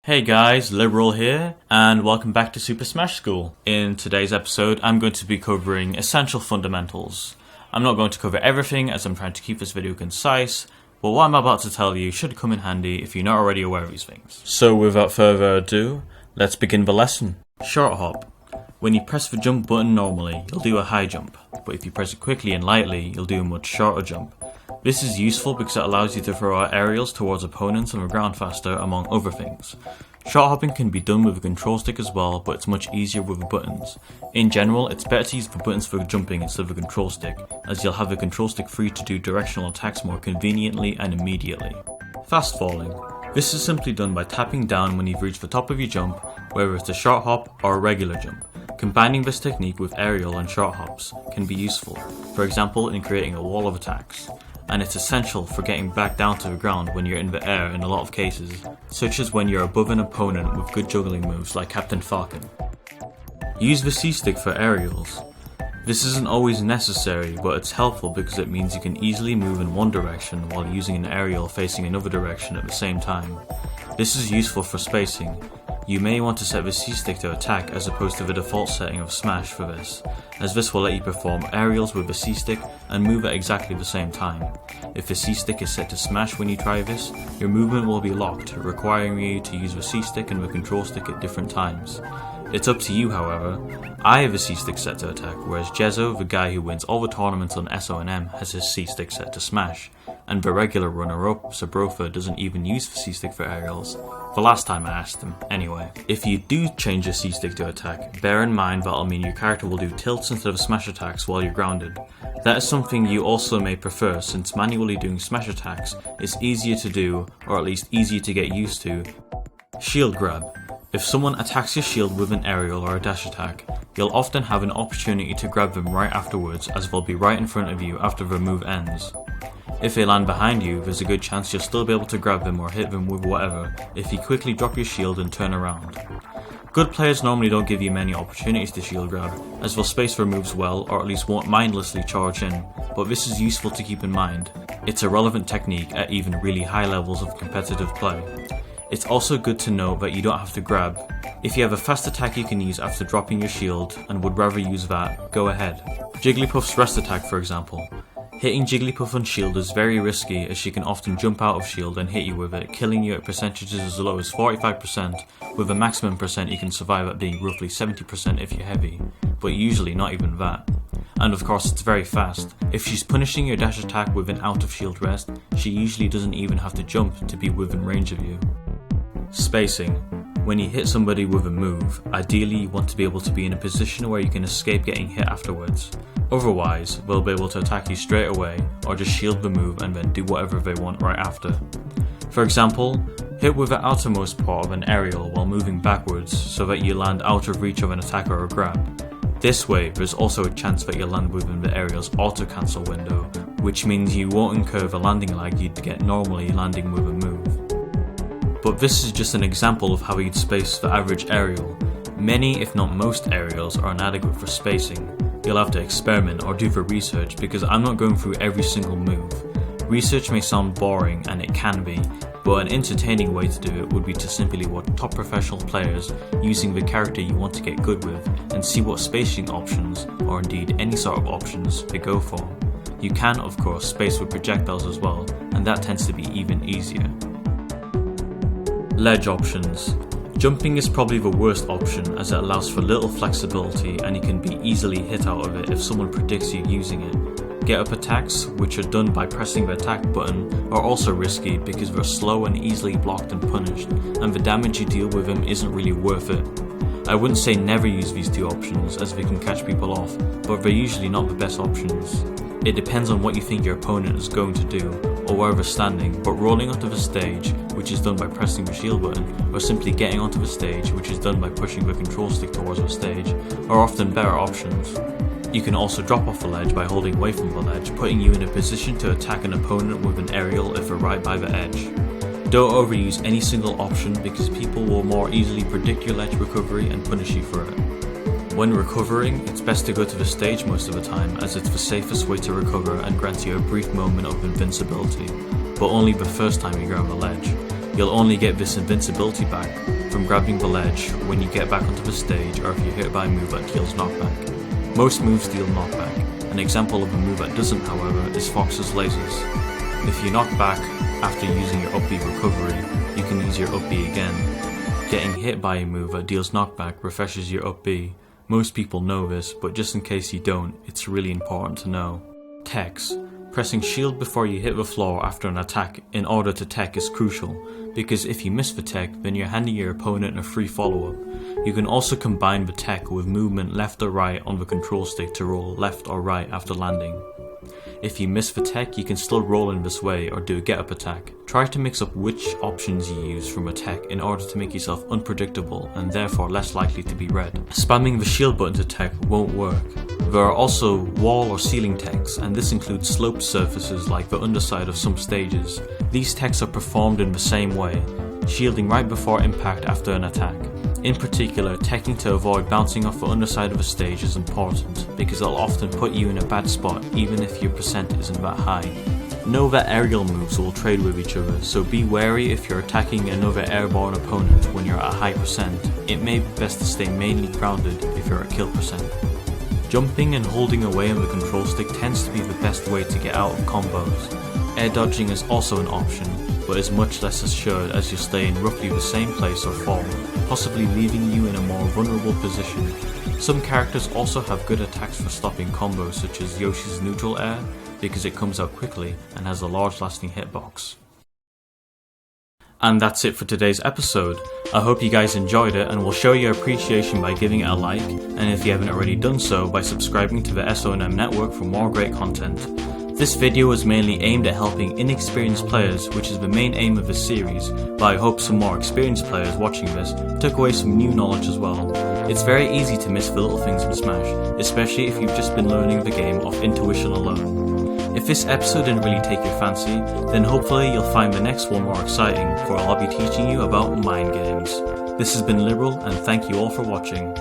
Hey guys, Liberal here, and welcome back to Super Sm4sh School. In today's episode, I'm going to be covering essential fundamentals. I'm not going to cover everything as I'm trying to keep this video concise, but what I'm about to tell you should come in handy if you're not already aware of these things. So without further ado, let's begin the lesson. Short hop. When you press the jump button normally, you'll do a high jump, but if you press it quickly and lightly, you'll do a much shorter jump. This is useful because it allows you to throw out aerials towards opponents on the ground faster, among other things. Short hopping can be done with a control stick as well, but it's much easier with the buttons. In general, it's better to use the buttons for jumping instead of a control stick, as you'll have the control stick free to do directional attacks more conveniently and immediately. Fast falling. This is simply done by tapping down when you've reached the top of your jump, whether it's a short hop or a regular jump. Combining this technique with aerial and short hops can be useful, for example in creating a wall of attacks. And it's essential for getting back down to the ground when you're in the air in a lot of cases, such as when you're above an opponent with good juggling moves like Captain Falcon. Use the C-stick for aerials. This isn't always necessary, but it's helpful because it means you can easily move in one direction while using an aerial facing another direction at the same time. This is useful for spacing. You may want to set the C-stick to attack as opposed to the default setting of smash for this, as this will let you perform aerials with the C-stick and move at exactly the same time. If the C-stick is set to smash when you try this, your movement will be locked, requiring you to use the C-stick and the control stick at different times. It's up to you, however. I have a C-stick set to attack, whereas Jezzo, the guy who wins all the tournaments on SONM, has his C-stick set to smash, and the regular runner-up, Sabrofa, doesn't even use the C-stick for aerials. The last time I asked him, anyway. If you do change your C-stick to attack, bear in mind that'll mean your character will do tilts instead of smash attacks while you're grounded. That is something you also may prefer, since manually doing smash attacks is easier to do, or at least easier to get used to. Shield grab. If someone attacks your shield with an aerial or a dash attack, you'll often have an opportunity to grab them right afterwards, as they'll be right in front of you after the move ends. If they land behind you, there's a good chance you'll still be able to grab them or hit them with whatever if you quickly drop your shield and turn around. Good players normally don't give you many opportunities to shield grab, as they'll space their moves well or at least won't mindlessly charge in, but this is useful to keep in mind. It's a relevant technique at even really high levels of competitive play. It's also good to note that you don't have to grab. If you have a fast attack you can use after dropping your shield and would rather use that, go ahead. Jigglypuff's rest attack, for example. Hitting Jigglypuff on shield is very risky, as she can often jump out of shield and hit you with it, killing you at percentages as low as 45%, with a maximum percent you can survive at being roughly 70% if you're heavy, but usually not even that. And of course it's very fast. If she's punishing your dash attack with an out of shield rest, she usually doesn't even have to jump to be within range of you. Spacing. When you hit somebody with a move, ideally you want to be able to be in a position where you can escape getting hit afterwards. Otherwise, they'll be able to attack you straight away, or just shield the move and then do whatever they want right after. For example, hit with the outermost part of an aerial while moving backwards so that you land out of reach of an attack or a grab. This way, there's also a chance that you'll land within the aerial's auto-cancel window, which means you won't incur the landing lag you'd get normally landing with a move. But this is just an example of how you'd space the average aerial. Many, if not most aerials are inadequate for spacing. You'll have to experiment or do the research because I'm not going through every single move. Research may sound boring, and it can be, but an entertaining way to do it would be to simply watch top professional players using the character you want to get good with and see what spacing options, or indeed any sort of options, they go for. You can of course space with projectiles as well, and that tends to be even easier. Ledge options. Jumping is probably the worst option, as it allows for little flexibility and you can be easily hit out of it if someone predicts you using it. Get up attacks, which are done by pressing the attack button, are also risky because they're slow and easily blocked and punished, and the damage you deal with them isn't really worth it. I wouldn't say never use these two options, as they can catch people off, but they're usually not the best options. It depends on what you think your opponent is going to do, or where they're standing, but rolling onto the stage, which is done by pressing the shield button, or simply getting onto the stage, which is done by pushing the control stick towards the stage, are often better options. You can also drop off the ledge by holding away from the ledge, putting you in a position to attack an opponent with an aerial if they're right by the edge. Don't overuse any single option because people will more easily predict your ledge recovery and punish you for it. When recovering, it's best to go to the stage most of the time, as it's the safest way to recover and grants you a brief moment of invincibility, but only the first time you grab the ledge. You'll only get this invincibility back from grabbing the ledge when you get back onto the stage or if you're hit by a move that deals knockback. Most moves deal knockback. An example of a move that doesn't, however, is Fox's lasers. If you knock back after using your up B recovery, you can use your up B again. Getting hit by a move that deals knockback refreshes your up B. Most people know this, but just in case you don't, it's really important to know. Techs. Pressing shield before you hit the floor after an attack in order to tech is crucial, because if you miss the tech, then you're handing your opponent a free follow-up. You can also combine the tech with movement left or right on the control stick to roll left or right after landing. If you miss the tech, you can still roll in this way or do a get up attack. Try to mix up which options you use from a tech in order to make yourself unpredictable and therefore less likely to be read. Spamming the shield button to tech won't work. There are also wall or ceiling techs, and this includes sloped surfaces like the underside of some stages. These techs are performed in the same way, shielding right before impact after an attack. In particular, teching to avoid bouncing off the underside of a stage is important, because it'll often put you in a bad spot even if your percent isn't that high. Know that aerial moves will trade with each other, so be wary if you're attacking another airborne opponent when you're at a high percent. It may be best to stay mainly grounded if you're at kill percent. Jumping and holding away on the control stick tends to be the best way to get out of combos. Air dodging is also an option, but is much less assured as you stay in roughly the same place or fall, possibly leaving you in a more vulnerable position. Some characters also have good attacks for stopping combos, such as Yoshi's neutral air, because it comes out quickly and has a large lasting hitbox. And that's it for today's episode. I hope you guys enjoyed it, and will show your appreciation by giving it a like, and if you haven't already done so, by subscribing to the SONM network for more great content. This video was mainly aimed at helping inexperienced players, which is the main aim of this series, but I hope some more experienced players watching this took away some new knowledge as well. It's very easy to miss the little things in Smash, especially if you've just been learning the game off intuition alone. If this episode didn't really take your fancy, then hopefully you'll find the next one more exciting, for I'll be teaching you about mind games. This has been Liberal, and thank you all for watching.